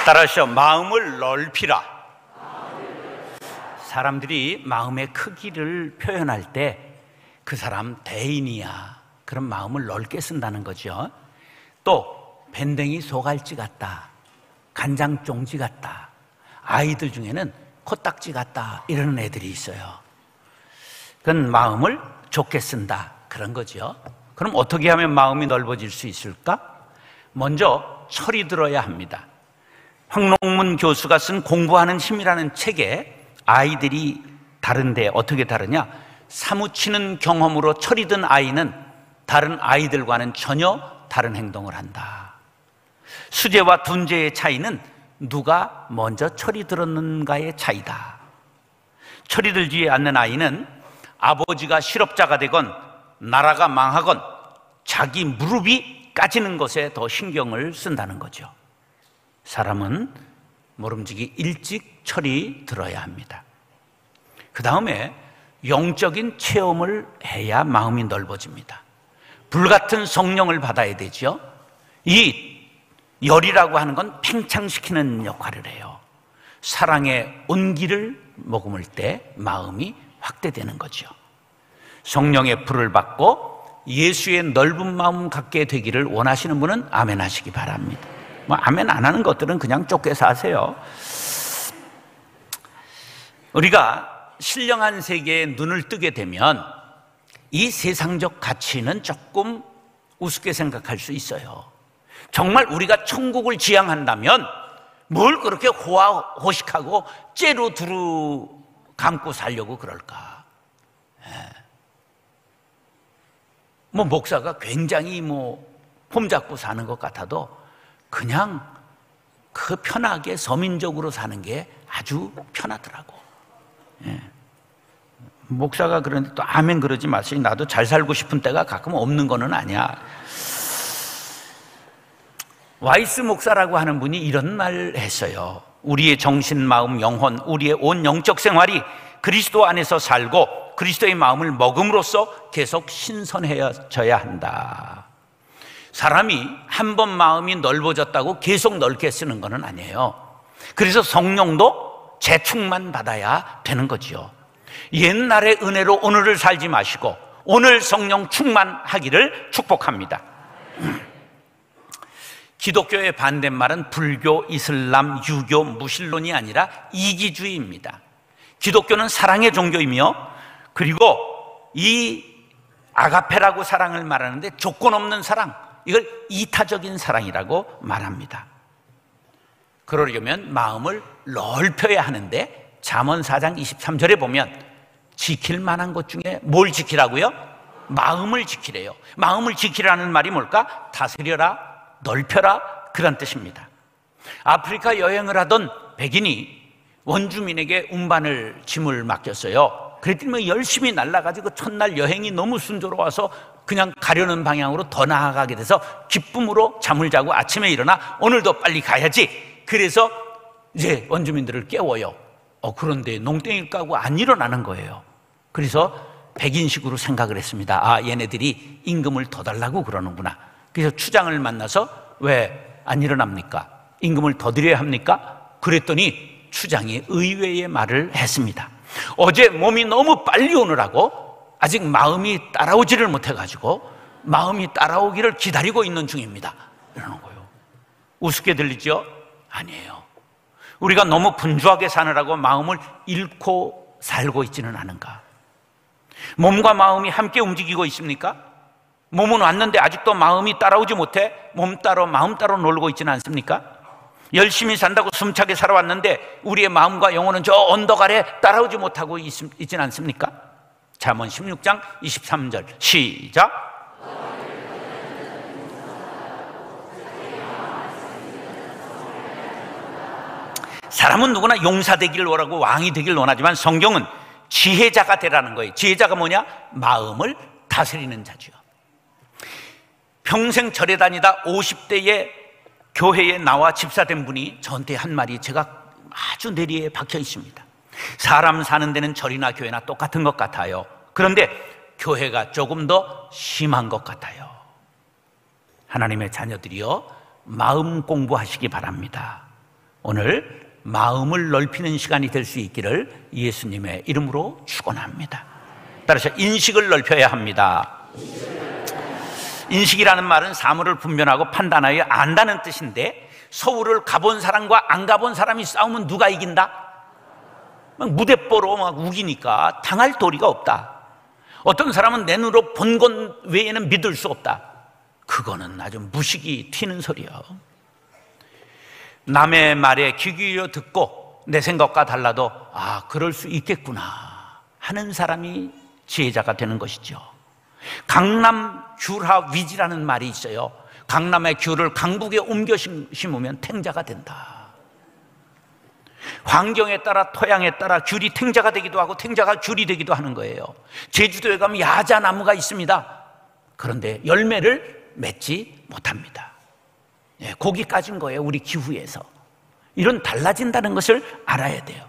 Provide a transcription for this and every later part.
따라하시오. 마음을 넓히라. 사람들이 마음의 크기를 표현할 때 그 사람 대인이야, 그런 마음을 넓게 쓴다는 거죠. 또 밴댕이 소갈치 같다, 간장 종지 같다, 아이들 중에는 코딱지 같다, 이러는 애들이 있어요. 그건 마음을 좁게 쓴다, 그런 거죠. 그럼 어떻게 하면 마음이 넓어질 수 있을까? 먼저 철이 들어야 합니다. 황롱문 교수가 쓴 공부하는 힘이라는 책에 아이들이 다른데 어떻게 다르냐? 사무치는 경험으로 철이 든 아이는 다른 아이들과는 전혀 다른 행동을 한다. 수재와 둔재의 차이는 누가 먼저 철이 들었는가의 차이다. 철이 들지 않는 아이는 아버지가 실업자가 되건 나라가 망하건 자기 무릎이 까지는 것에 더 신경을 쓴다는 거죠. 사람은 모름지기 일찍 철이 들어야 합니다. 그 다음에 영적인 체험을 해야 마음이 넓어집니다. 불같은 성령을 받아야 되죠. 이 열이라고 하는 건 팽창시키는 역할을 해요. 사랑의 온기를 머금을 때 마음이 확대되는 거죠. 성령의 불을 받고 예수의 넓은 마음 갖게 되기를 원하시는 분은 아멘 하시기 바랍니다. 아멘 안 하는 것들은 그냥 쫓겨서 하세요. 우리가 신령한 세계에 눈을 뜨게 되면 이 세상적 가치는 조금 우습게 생각할 수 있어요. 정말 우리가 천국을 지향한다면 뭘 그렇게 호화호식하고 째로 두루 감고 살려고 그럴까? 목사가 굉장히 폼 잡고 사는 것 같아도 그냥 그 편하게 서민적으로 사는 게 아주 편하더라고. 목사가 그러는데 또 아멘 그러지 마세요. 나도 잘 살고 싶은 때가 가끔 없는 거는 아니야. 와이스 목사라고 하는 분이 이런 말을 했어요. 우리의 정신, 마음, 영혼, 우리의 온 영적 생활이 그리스도 안에서 살고 그리스도의 마음을 먹음으로써 계속 신선해져야 한다. 사람이 한 번 마음이 넓어졌다고 계속 넓게 쓰는 건 아니에요. 그래서 성령도 재충만 받아야 되는 거지요. 옛날의 은혜로 오늘을 살지 마시고 오늘 성령 충만하기를 축복합니다. 기독교의 반대말은 불교, 이슬람, 유교, 무신론이 아니라 이기주의입니다. 기독교는 사랑의 종교이며 그리고 이 아가페라고 사랑을 말하는데 조건 없는 사랑, 이걸 이타적인 사랑이라고 말합니다. 그러려면 마음을 넓혀야 하는데 잠언 4장 23절에 보면 지킬 만한 것 중에 뭘 지키라고요? 마음을 지키래요. 마음을 지키라는 말이 뭘까? 다스려라, 넓혀라, 그런 뜻입니다. 아프리카 여행을 하던 백인이 원주민에게 운반을 짐을 맡겼어요. 그랬더니 열심히 날아가지고 첫날 여행이 너무 순조로워서 그냥 가려는 방향으로 더 나아가게 돼서 기쁨으로 잠을 자고 아침에 일어나 오늘도 빨리 가야지. 그래서 이제 원주민들을 깨워요. 그런데 농땡이를 까고 안 일어나는 거예요. 그래서 백인식으로 생각을 했습니다. 아, 얘네들이 임금을 더 달라고 그러는구나. 그래서 추장을 만나서 왜 안 일어납니까? 임금을 더 드려야 합니까? 그랬더니 추장이 의외의 말을 했습니다. 어제 몸이 너무 빨리 오느라고 아직 마음이 따라오지를 못해가지고 마음이 따라오기를 기다리고 있는 중입니다. 이러는 거예요. 우습게 들리죠? 아니에요. 우리가 너무 분주하게 사느라고 마음을 잃고 살고 있지는 않은가? 몸과 마음이 함께 움직이고 있습니까? 몸은 왔는데 아직도 마음이 따라오지 못해 몸 따로 마음 따로 놀고 있지는 않습니까? 열심히 산다고 숨차게 살아왔는데 우리의 마음과 영혼은 저 언덕 아래 따라오지 못하고 있지는 않습니까? 잠언 16장 23절 시작. 사람은 누구나 용사 되기를 원하고 왕이 되기를 원하지만 성경은 지혜자가 되라는 거예요. 지혜자가 뭐냐? 마음을 다스리는 자죠. 평생 절에 다니다 50대에 교회에 나와 집사된 분이 저한테 한 말이 제가 아주 뇌리에 박혀 있습니다. 사람 사는 데는 절이나 교회나 똑같은 것 같아요. 그런데 교회가 조금 더 심한 것 같아요. 하나님의 자녀들이여, 마음 공부하시기 바랍니다. 오늘 마음을 넓히는 시간이 될 수 있기를 예수님의 이름으로 축원합니다. 따라서 인식을 넓혀야 합니다. 인식이라는 말은 사물을 분별하고 판단하여 안다는 뜻인데, 서울을 가본 사람과 안 가본 사람이 싸우면 누가 이긴다? 막 무대뽀로 막 우기니까 당할 도리가 없다. 어떤 사람은 내 눈으로 본 것 외에는 믿을 수 없다. 그거는 아주 무식이 튀는 소리요. 남의 말에 귀 기울여 듣고 내 생각과 달라도 아, 그럴 수 있겠구나 하는 사람이 지혜자가 되는 것이죠. 강남 귤하 위지라는 말이 있어요. 강남의 귤을 강북에 옮겨 심으면 탱자가 된다. 환경에 따라, 토양에 따라 귤이 탱자가 되기도 하고 탱자가 귤이 되기도 하는 거예요. 제주도에 가면 야자나무가 있습니다. 그런데 열매를 맺지 못합니다. 고기 까진 거예요. 우리 기후에서. 이런 달라진다는 것을 알아야 돼요.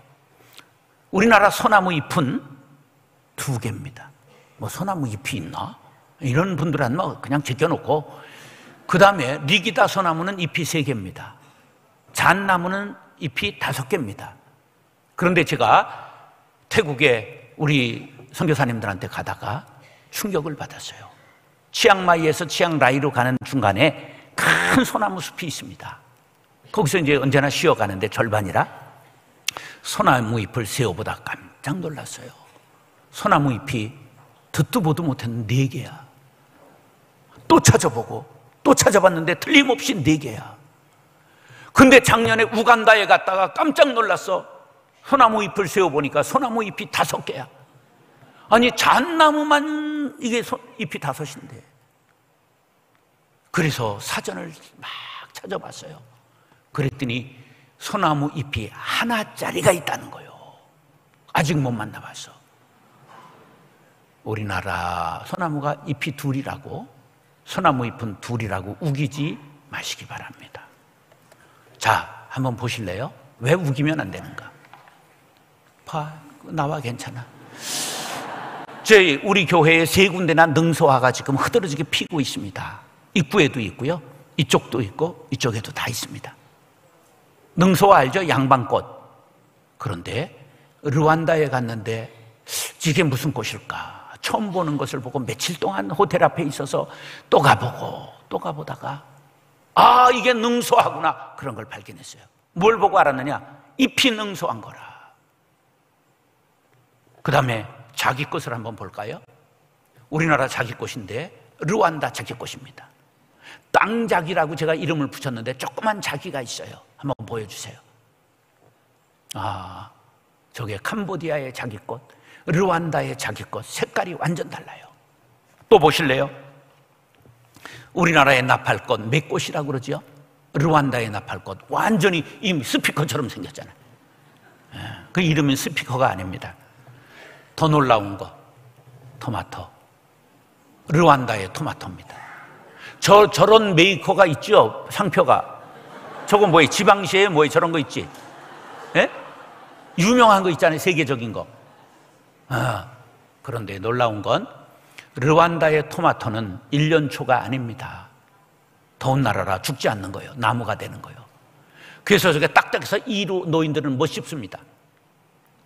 우리나라 소나무 잎은 2개입니다. 뭐 소나무 잎이 있나? 이런 분들은 뭐 그냥 제껴놓고, 그 다음에 리기다 소나무는 잎이 3개입니다. 잣나무는 잎이 5개입니다. 그런데 제가 태국에 우리 선교사님들한테 가다가 충격을 받았어요. 치앙마이에서 치앙라이로 가는 중간에 큰 소나무 숲이 있습니다. 거기서 이제 언제나 쉬어가는데 절반이라 소나무 잎을 세어보다 깜짝 놀랐어요. 소나무 잎이 듣도 보도 못했는 4개야. 또 찾아보고 또 찾아봤는데 틀림없이 4개야. 근데 작년에 우간다에 갔다가 깜짝 놀랐어. 소나무 잎을 세어보니까 소나무 잎이 5개야. 아니 잣나무만 이게 잎이 5인데. 그래서 사전을 막 찾아봤어요. 그랬더니 소나무 잎이 하나짜리가 있다는 거예요. 아직 못 만나봤어. 우리나라 소나무가 잎이 2이라고, 소나무 잎은 2이라고 우기지 마시기 바랍니다. 자, 한번 보실래요? 왜 우기면 안 되는가? 봐, 나와 괜찮아. 우리 교회에 3군데나 능소화가 지금 흐드러지게 피고 있습니다. 입구에도 있고요, 이쪽도 있고 이쪽에도 다 있습니다. 능소화 알죠? 양방꽃. 그런데 르완다에 갔는데 이게 무슨 꽃일까? 처음 보는 것을 보고 며칠 동안 호텔 앞에 있어서 또 가보고 또 가보다가 아, 이게 능소화구나, 그런 걸 발견했어요. 뭘 보고 알았느냐? 잎이 능소한 거라. 그 다음에 자기꽃을 한번 볼까요? 우리나라 자기꽃인데 르완다 자기꽃입니다. 땅자기라고 제가 이름을 붙였는데 조그만 자기가 있어요. 한번 보여주세요. 아, 저게 캄보디아의 자기꽃, 르완다의 자기꽃, 색깔이 완전 달라요. 또 보실래요? 우리나라의 나팔꽃 맥꽃이라고 그러죠. 르완다의 나팔꽃 완전히 이 스피커처럼 생겼잖아요. 그 이름은 스피커가 아닙니다. 더 놀라운 거, 토마토. 르완다의 토마토입니다. 저런 메이커가 있죠, 상표가. 저거 뭐예요? 지방시에 뭐예요? 저런 거 있지? 예? 유명한 거 있잖아요, 세계적인 거. 그런데 놀라운 건 르완다의 토마토는 1년 초가 아닙니다. 더운 나라라 죽지 않는 거예요. 나무가 되는 거예요. 그래서 저게 딱딱해서 이로 노인들은 못 씹습니다.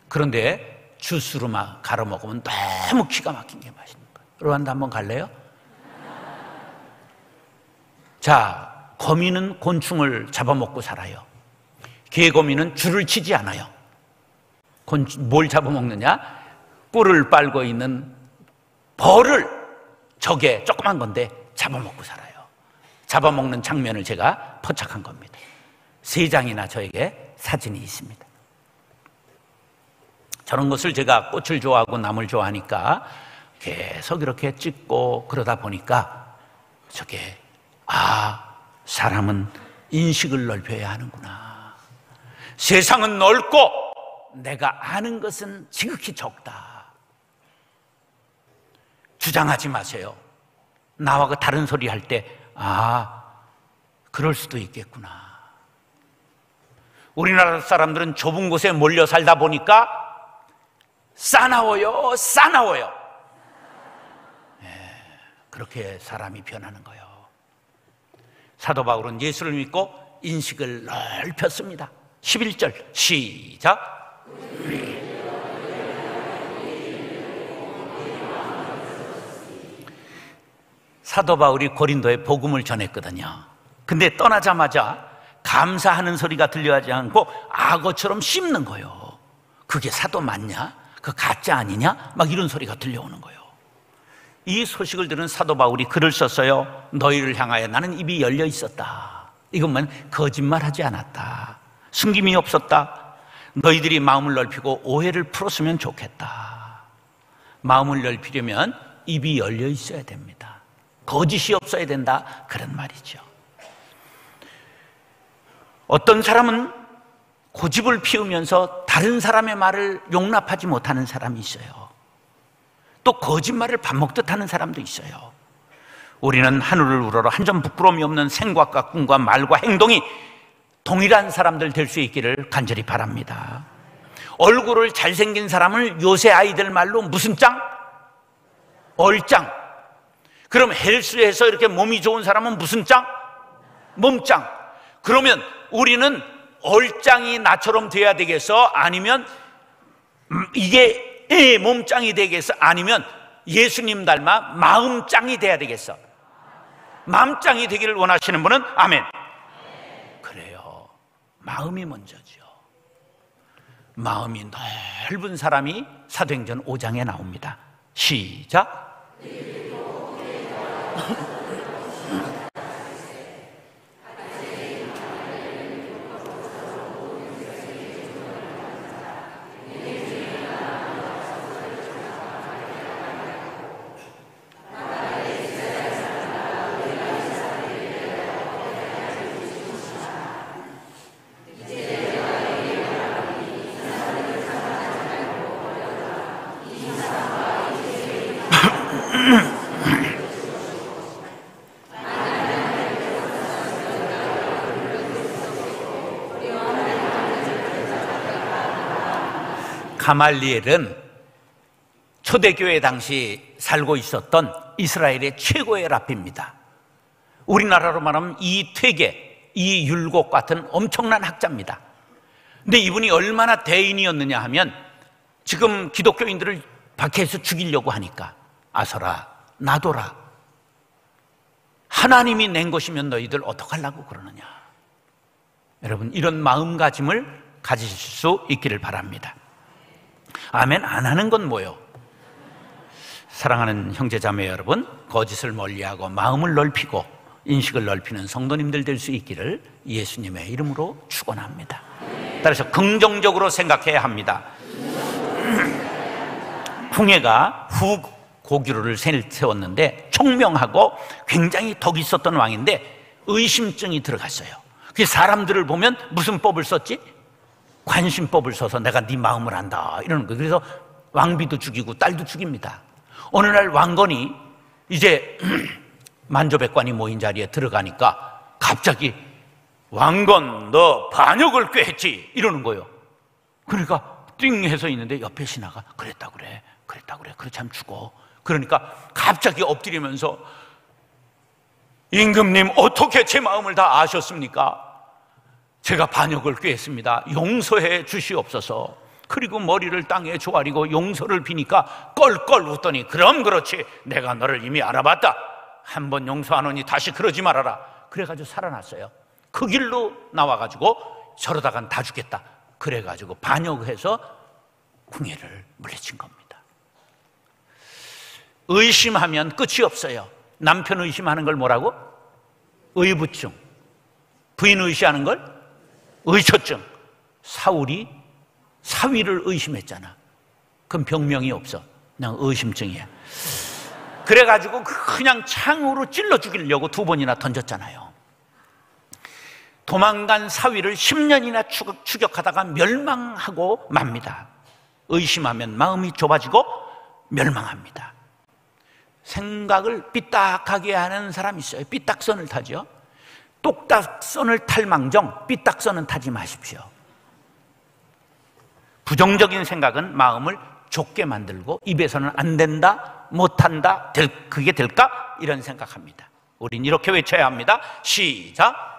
그런데 주스로 막 갈아 먹으면 너무 기가 막힌 게 맛있는 거예요. 르완다 한번 갈래요? 자, 거미는 곤충을 잡아먹고 살아요. 개거미는 줄을 치지 않아요. 뭘 잡아먹느냐? 꿀을 빨고 있는 벌을, 저게 조그만 건데 잡아먹고 살아요. 잡아먹는 장면을 제가 포착한 겁니다. 3장이나 저에게 사진이 있습니다. 저런 것을 제가 꽃을 좋아하고 나무를 좋아하니까 계속 이렇게 찍고 그러다 보니까 저게 사람은 인식을 넓혀야 하는구나. 세상은 넓고 내가 아는 것은 지극히 적다. 주장하지 마세요. 나와 그 다른 소리 할 때 그럴 수도 있겠구나. 우리나라 사람들은 좁은 곳에 몰려 살다 보니까 싸나워요. 그렇게 사람이 변하는 거예요. 사도 바울은 예수를 믿고 인식을 넓혔습니다. 11절 시작. 사도 바울이 고린도에 복음을 전했거든요. 근데 떠나자마자 감사하는 소리가 들려하지 않고 악어처럼 씹는 거예요. 그게 사도 맞냐? 그 가짜 아니냐? 막 이런 소리가 들려오는 거예요. 이 소식을 들은 사도 바울이 글을 썼어요. 너희를 향하여 나는 입이 열려 있었다. 이것만 거짓말하지 않았다. 숨김이 없었다. 너희들이 마음을 넓히고 오해를 풀었으면 좋겠다. 마음을 넓히려면 입이 열려 있어야 됩니다. 거짓이 없어야 된다, 그런 말이죠. 어떤 사람은 고집을 피우면서 다른 사람의 말을 용납하지 못하는 사람이 있어요. 또 거짓말을 밥 먹듯 하는 사람도 있어요. 우리는 하늘을 우러러 한 점 부끄러움이 없는 생각과 꿈과 말과 행동이 동일한 사람들 될 수 있기를 간절히 바랍니다. 얼굴을 잘생긴 사람을 요새 아이들 말로 무슨 짱? 얼짱. 그럼 헬스에서 이렇게 몸이 좋은 사람은 무슨 짱? 몸짱. 그러면 우리는 얼짱이 나처럼 돼야 되겠어? 아니면 이게 몸짱이 되겠어? 아니면 예수님 닮아 마음짱이 돼야 되겠어? 마음짱이 되기를 원하시는 분은 아멘. 그래요. 마음이 먼저죠. 마음이 넓은 사람이 사도행전 5장에 나옵니다. 시작. 가말리엘은 초대교회 당시 살고 있었던 이스라엘의 최고의 랍비입니다. 우리나라로 말하면 이퇴계, 이율곡 같은 엄청난 학자입니다. 근데 이분이 얼마나 대인이었느냐 하면 지금 기독교인들을 박해해서 죽이려고 하니까 아서라 놔둬라. 하나님이 낸 것이면 너희들 어떡하려고 그러느냐. 여러분, 이런 마음가짐을 가지실 수 있기를 바랍니다. 아멘 안 하는 건 뭐요? 사랑하는 형제자매 여러분, 거짓을 멀리하고 마음을 넓히고 인식을 넓히는 성도님들 될 수 있기를 예수님의 이름으로 축원합니다. 따라서 긍정적으로 생각해야 합니다. 풍예가 후고구려를 세웠는데 총명하고 굉장히 덕이 있었던 왕인데 의심증이 들어갔어요. 그 사람들을 보면 무슨 법을 썼지? 관심법을 써서 내가 네 마음을 안다 이러는 거예요. 그래서 왕비도 죽이고 딸도 죽입니다. 어느 날 왕건이 이제 만조백관이 모인 자리에 들어가니까 갑자기 왕건 너 반역을 꾀했지 이러는 거예요. 그러니까 띵 해서 있는데 옆에 신하가 그랬다 그래 그렇지 않으면 죽어. 그러니까 갑자기 엎드리면서 임금님 어떻게 제 마음을 다 아셨습니까? 제가 반역을 꾀했습니다. 용서해 주시옵소서. 그리고 머리를 땅에 조아리고 용서를 비니까 껄껄 웃더니 그럼 그렇지 내가 너를 이미 알아봤다. 한 번 용서하노니 다시 그러지 말아라. 그래가지고 살아났어요. 그 길로 나와가지고 저러다간 다 죽겠다. 그래가지고 반역해서 궁예를 물리친 겁니다. 의심하면 끝이 없어요. 남편 의심하는 걸 뭐라고? 의부증. 부인 의심하는 걸 의처증. 사울이 사위를 의심했잖아. 그럼 병명이 없어. 그냥 의심증이야. 그래가지고 그냥 창으로 찔러 죽이려고 2번이나 던졌잖아요. 도망간 사위를 10년이나 추격하다가 멸망하고 맙니다. 의심하면 마음이 좁아지고 멸망합니다. 생각을 삐딱하게 하는 사람이 있어요. 삐딱선을 타죠. 똑딱선을 탈 망정 삐딱선은 타지 마십시오. 부정적인 생각은 마음을 좁게 만들고 입에서는 안 된다, 못한다, 그게 될까? 이런 생각합니다. 우린 이렇게 외쳐야 합니다. 시작.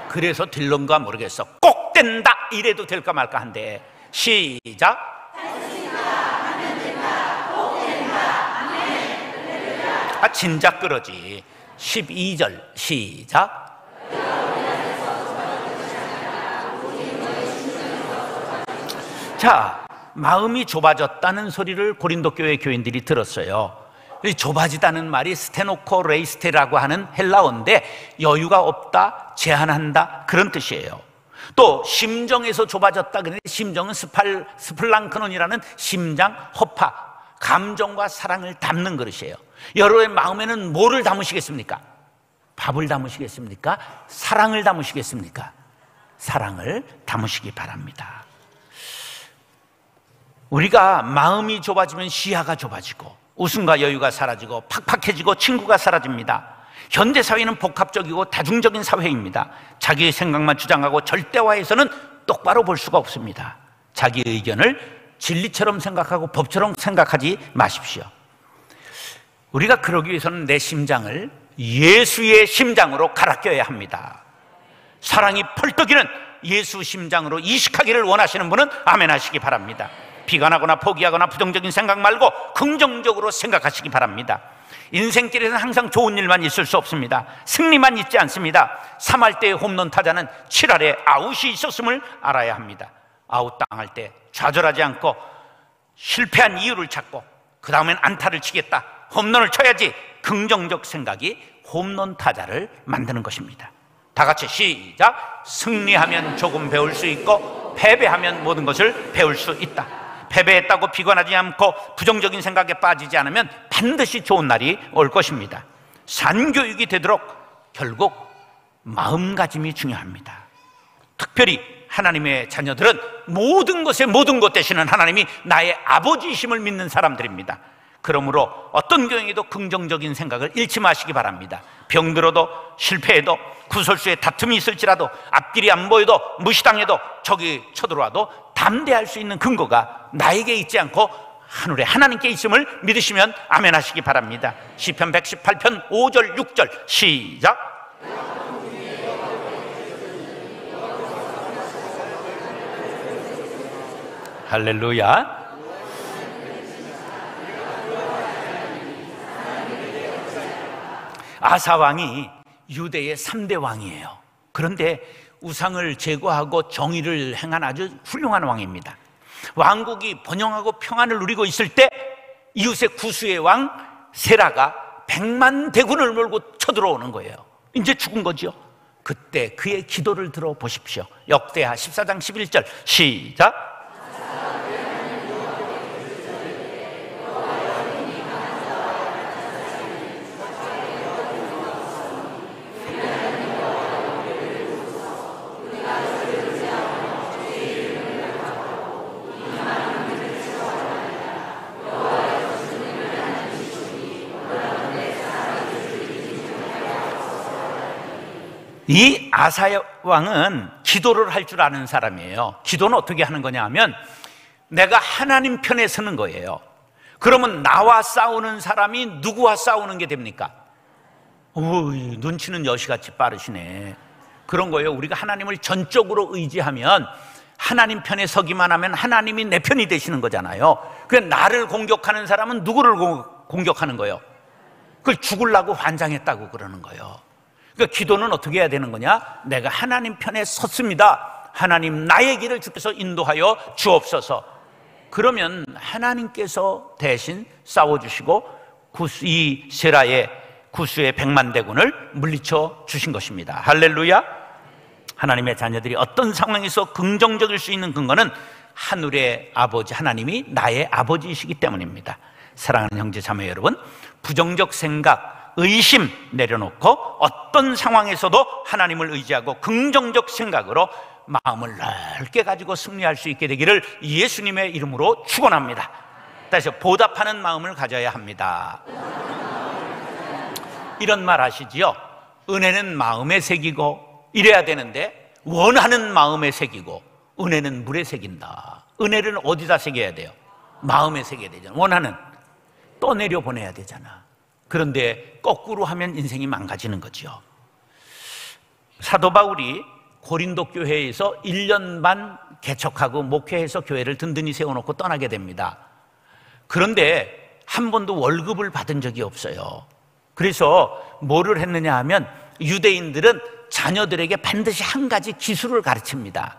그래서 될런가 모르겠어. 꼭 된다 이래도 될까 말까 한데. 시작. 아, 진작 그러지. 12절 시작. 자, 마음이 좁아졌다는 소리를 고린도 교회 교인들이 들었어요. 이 좁아지다는 말이 스테노코 레이스테라고 하는 헬라어인데 여유가 없다, 제한한다 그런 뜻이에요. 또 심정에서 좁아졌다 그러는데 심정은 스플랑크논이라는 심장, 허파, 감정과 사랑을 담는 그릇이에요. 여러분의 마음에는 뭐를 담으시겠습니까? 밥을 담으시겠습니까? 사랑을 담으시겠습니까? 사랑을 담으시기 바랍니다. 우리가 마음이 좁아지면 시야가 좁아지고 웃음과 여유가 사라지고 팍팍해지고 친구가 사라집니다. 현대사회는 복합적이고 다중적인 사회입니다. 자기의 생각만 주장하고 절대화해서는 똑바로 볼 수가 없습니다. 자기 의견을 진리처럼 생각하고 법처럼 생각하지 마십시오. 우리가 그러기 위해서는 내 심장을 예수의 심장으로 갈아 껴야 합니다. 사랑이 펄떡이는 예수 심장으로 이식하기를 원하시는 분은 아멘 하시기 바랍니다. 비관하거나 포기하거나 부정적인 생각 말고 긍정적으로 생각하시기 바랍니다. 인생길에는 항상 좋은 일만 있을 수 없습니다. 승리만 있지 않습니다. 3할 때의 홈런 타자는 7할에 아웃이 있었음을 알아야 합니다. 아웃당할 때 좌절하지 않고 실패한 이유를 찾고 그 다음엔 안타를 치겠다, 홈런을 쳐야지, 긍정적 생각이 홈런 타자를 만드는 것입니다. 다 같이 시작. 승리하면 조금 배울 수 있고 패배하면 모든 것을 배울 수 있다. 패배했다고 비관하지 않고 부정적인 생각에 빠지지 않으면 반드시 좋은 날이 올 것입니다. 산교육이 되도록 결국 마음가짐이 중요합니다. 특별히 하나님의 자녀들은 모든 것의 모든 것 되시는 하나님이 나의 아버지이심을 믿는 사람들입니다. 그러므로 어떤 경우에도 긍정적인 생각을 잃지 마시기 바랍니다. 병들어도 실패해도 구설수에 다툼이 있을지라도 앞길이 안 보여도 무시당해도 적이 쳐들어와도 담대할 수 있는 근거가 나에게 있지 않고 하늘에 하나님께 있음을 믿으시면 아멘 하시기 바랍니다. 시편 118편 5절 6절 시작. 할렐루야. 아사 왕이 유대의 3대 왕이에요. 그런데 우상을 제거하고 정의를 행한 아주 훌륭한 왕입니다. 왕국이 번영하고 평안을 누리고 있을 때 이웃의 구스의 왕 세라가 100만 대군을 몰고 쳐들어오는 거예요. 이제 죽은 거죠. 그때 그의 기도를 들어보십시오. 역대하 14장 11절 시작. 이 아사 왕은 기도를 할 줄 아는 사람이에요. 기도는 어떻게 하는 거냐 하면 내가 하나님 편에 서는 거예요. 그러면 나와 싸우는 사람이 누구와 싸우는 게 됩니까? 눈치는 여시같이 빠르시네. 그런 거예요. 우리가 하나님을 전적으로 의지하면 하나님 편에 서기만 하면 하나님이 내 편이 되시는 거잖아요. 그래서 나를 공격하는 사람은 누구를 공격하는 거예요? 그걸 죽으려고 환장했다고 그러는 거예요. 그러니까 기도는 어떻게 해야 되는 거냐? 내가 하나님 편에 섰습니다. 하나님 나의 길을 주께서 인도하여 주옵소서. 그러면 하나님께서 대신 싸워주시고 이 세라의 구스의 100만 대군을 물리쳐 주신 것입니다. 할렐루야. 하나님의 자녀들이 어떤 상황에서 긍정적일 수 있는 근거는 하늘의 아버지 하나님이 나의 아버지이시기 때문입니다. 사랑하는 형제 자매 여러분, 부정적 생각, 의심 내려놓고 어떤 상황에서도 하나님을 의지하고 긍정적 생각으로 마음을 넓게 가지고 승리할 수 있게 되기를 예수님의 이름으로 축원합니다. 다시 보답하는 마음을 가져야 합니다. 이런 말 하시지요. 은혜는 마음에 새기고 이래야 되는데 원하는 마음에 새기고 은혜는 물에 새긴다. 은혜를 어디다 새겨야 돼요? 마음에 새겨야 되잖아. 원하는 떠내려 보내야 되잖아. 그런데 거꾸로 하면 인생이 망가지는 거죠. 사도 바울이 고린도 교회에서 1년 반 개척하고 목회해서 교회를 든든히 세워놓고 떠나게 됩니다. 그런데 한 번도 월급을 받은 적이 없어요. 그래서 뭐를 했느냐 하면 유대인들은 자녀들에게 반드시 한 가지 기술을 가르칩니다.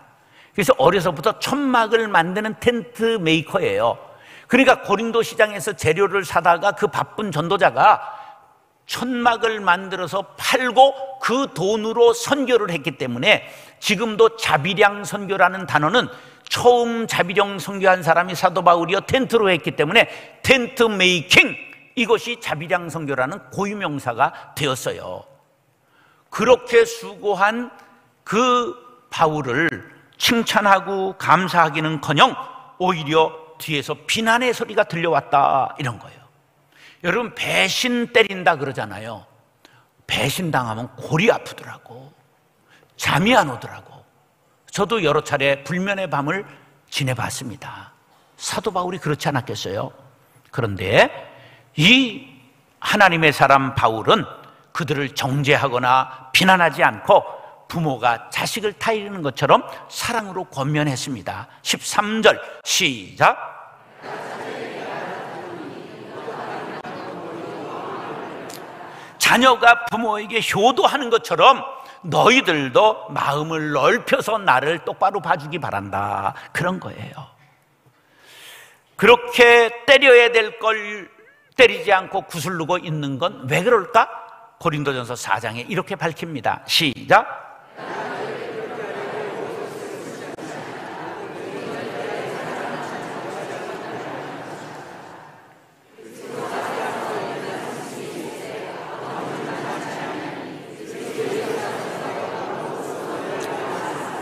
그래서 어려서부터 천막을 만드는 텐트 메이커예요. 그러니까 고린도 시장에서 재료를 사다가 그 바쁜 전도자가 천막을 만들어서 팔고 그 돈으로 선교를 했기 때문에 지금도 자비량 선교라는 단어는 처음 자비령 선교한 사람이 사도 바울이요 텐트로 했기 때문에 텐트 메이킹, 이것이 자비량 선교라는 고유명사가 되었어요. 그렇게 수고한 그 바울을 칭찬하고 감사하기는커녕 오히려 뒤에서 비난의 소리가 들려왔다, 이런 거예요. 여러분, 배신 때린다 그러잖아요. 배신당하면 골이 아프더라고. 잠이 안 오더라고. 저도 여러 차례 불면의 밤을 지내봤습니다. 사도 바울이 그렇지 않았겠어요? 그런데 이 하나님의 사람 바울은 그들을 정죄하거나 비난하지 않고 부모가 자식을 타이르는 것처럼 사랑으로 권면했습니다. 13절 시작. 자녀가 부모에게 효도하는 것처럼 너희들도 마음을 넓혀서 나를 똑바로 봐주기 바란다, 그런 거예요. 그렇게 때려야 될 걸 때리지 않고 구슬르고 있는 건 왜 그럴까? 고린도전서 4장에 이렇게 밝힙니다. 시작.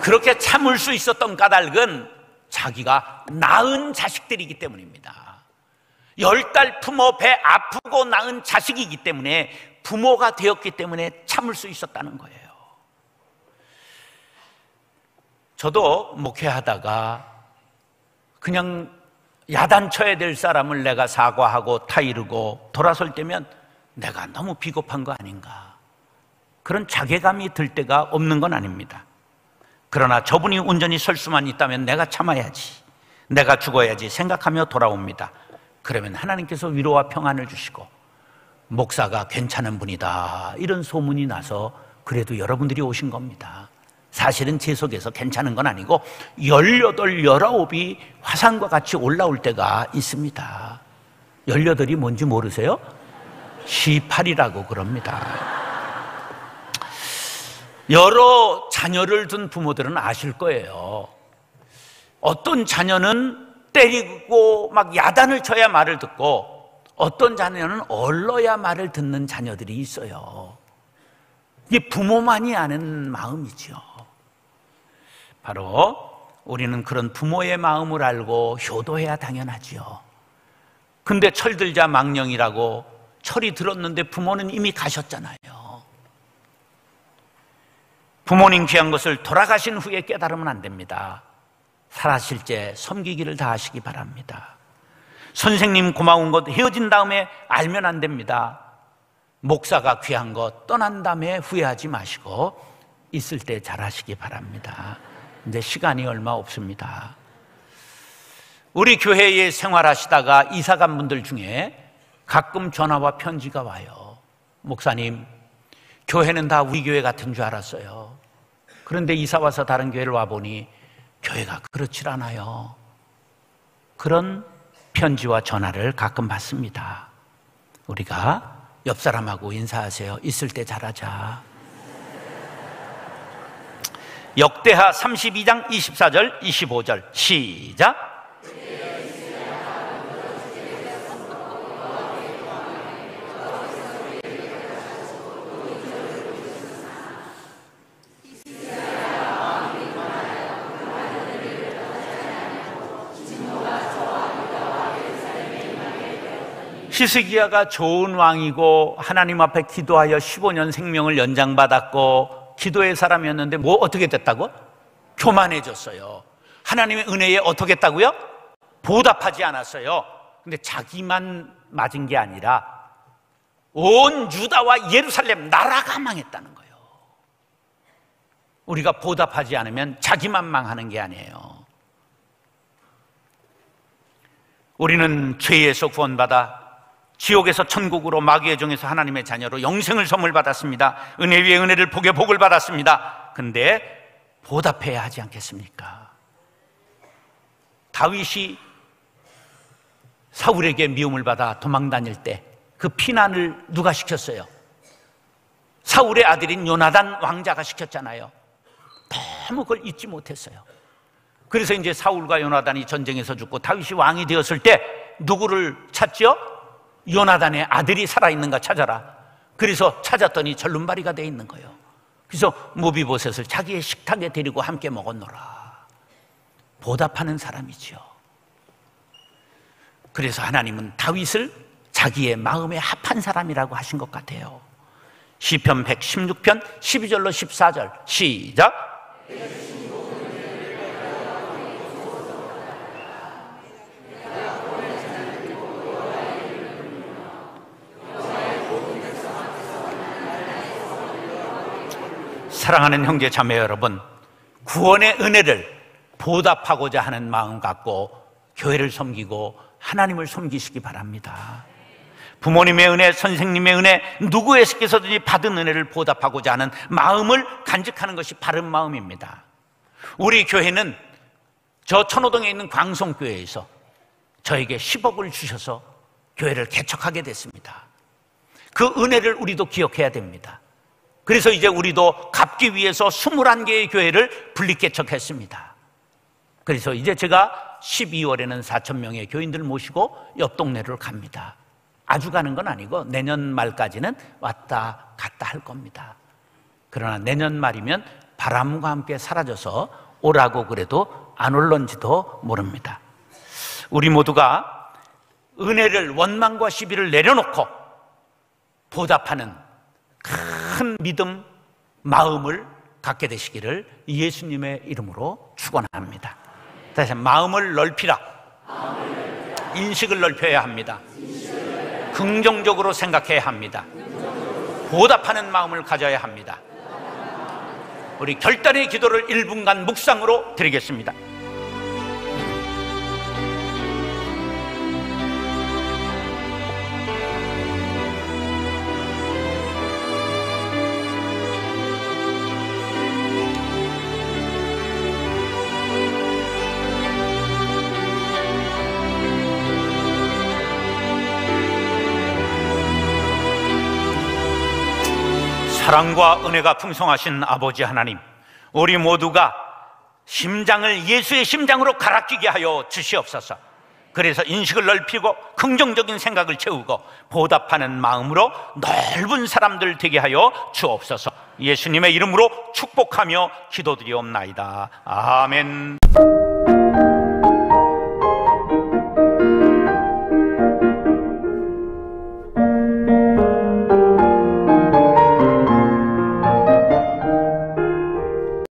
그렇게 참을 수 있었던 까닭은 자기가 낳은 자식들이기 때문입니다. 10달 품어 배 아프고 낳은 자식이기 때문에, 부모가 되었기 때문에 참을 수 있었다는 거예요. 저도 목회하다가 그냥 야단쳐야 될 사람을 내가 사과하고 타이르고 돌아설 때면 내가 너무 비겁한 거 아닌가, 그런 자괴감이 들 때가 없는 건 아닙니다. 그러나 저분이 온전히 설 수만 있다면 내가 참아야지, 내가 죽어야지 생각하며 돌아옵니다. 그러면 하나님께서 위로와 평안을 주시고 목사가 괜찮은 분이다 이런 소문이 나서 그래도 여러분들이 오신 겁니다. 사실은 제 속에서 괜찮은 건 아니고 18, 19이 화산과 같이 올라올 때가 있습니다. 18이 뭔지 모르세요? 18이라고 그럽니다. 여러 자녀를 둔 부모들은 아실 거예요. 어떤 자녀는 때리고 막 야단을 쳐야 말을 듣고, 어떤 자녀는 얼러야 말을 듣는 자녀들이 있어요. 이게 부모만이 아는 마음이죠. 바로 우리는 그런 부모의 마음을 알고 효도해야 당연하지요. 근데 철들자 망령이라고 철이 들었는데 부모는 이미 가셨잖아요. 부모님 귀한 것을 돌아가신 후에 깨달으면 안 됩니다. 살아실 때 섬기기를 다하시기 바랍니다. 선생님 고마운 것 헤어진 다음에 알면 안 됩니다. 목사가 귀한 것 떠난 다음에 후회하지 마시고 있을 때 잘하시기 바랍니다. 이제 시간이 얼마 없습니다. 우리 교회에 생활하시다가 이사간 분들 중에 가끔 전화와 편지가 와요. 목사님, 교회는 다 우리 교회 같은 줄 알았어요. 그런데 이사 와서 다른 교회를 와보니 교회가 그렇질 않아요. 그런 편지와 전화를 가끔 받습니다. 우리가 옆 사람하고 인사하세요. 있을 때 잘하자. 역대하 32장 24절 25절 시작. 히스기야가 좋은 왕이고 하나님 앞에 기도하여 15년 생명을 연장받았고 기도의 사람이었는데 뭐 어떻게 됐다고? 교만해졌어요. 하나님의 은혜에 어떻게 했다고요? 보답하지 않았어요. 근데 자기만 맞은 게 아니라 온 유다와 예루살렘 나라가 망했다는 거예요. 우리가 보답하지 않으면 자기만 망하는 게 아니에요. 우리는 죄에서 구원받아 지옥에서 천국으로, 마귀의 종에서 하나님의 자녀로 영생을 선물 받았습니다. 은혜 위에 은혜를, 복에 복을 받았습니다. 근데 보답해야 하지 않겠습니까? 다윗이 사울에게 미움을 받아 도망 다닐 때 그 피난을 누가 시켰어요? 사울의 아들인 요나단 왕자가 시켰잖아요. 너무 그걸 잊지 못했어요. 그래서 이제 사울과 요나단이 전쟁에서 죽고 다윗이 왕이 되었을 때 누구를 찾죠? 요나단의 아들이 살아있는가 찾아라. 그래서 찾았더니 절름발이가 돼 있는 거예요. 그래서 모비보셋을 자기의 식탁에 데리고 함께 먹었노라. 보답하는 사람이지요. 그래서 하나님은 다윗을 자기의 마음에 합한 사람이라고 하신 것 같아요. 시편 116편 12절로 14절 시작. 사랑하는 형제 자매 여러분, 구원의 은혜를 보답하고자 하는 마음 갖고 교회를 섬기고 하나님을 섬기시기 바랍니다. 부모님의 은혜, 선생님의 은혜, 누구에게서든지 받은 은혜를 보답하고자 하는 마음을 간직하는 것이 바른 마음입니다. 우리 교회는 저 천호동에 있는 광성교회에서 저에게 10억을 주셔서 교회를 개척하게 됐습니다. 그 은혜를 우리도 기억해야 됩니다. 그래서 이제 우리도 갚기 위해서 21개의 교회를 분립개척했습니다. 그래서 이제 제가 12월에는 4,000명의 교인들 모시고 옆 동네를 갑니다. 아주 가는 건 아니고 내년 말까지는 왔다 갔다 할 겁니다. 그러나 내년 말이면 바람과 함께 사라져서 오라고 그래도 안 올런지도 모릅니다. 우리 모두가 은혜를, 원망과 시비를 내려놓고 보답하는 큰 믿음, 마음을 갖게 되시기를 예수님의 이름으로 축원합니다. 다시 마음을 넓히라. 인식을 넓혀야 합니다. 긍정적으로 생각해야 합니다. 보답하는 마음을 가져야 합니다. 우리 결단의 기도를 1분간 묵상으로 드리겠습니다. 사랑과 은혜가 풍성하신 아버지 하나님, 우리 모두가 심장을 예수의 심장으로 갈아끼게 하여 주시옵소서. 그래서 인식을 넓히고 긍정적인 생각을 채우고 보답하는 마음으로 넓은 사람들 되게 하여 주옵소서. 예수님의 이름으로 축복하며 기도드리옵나이다. 아멘.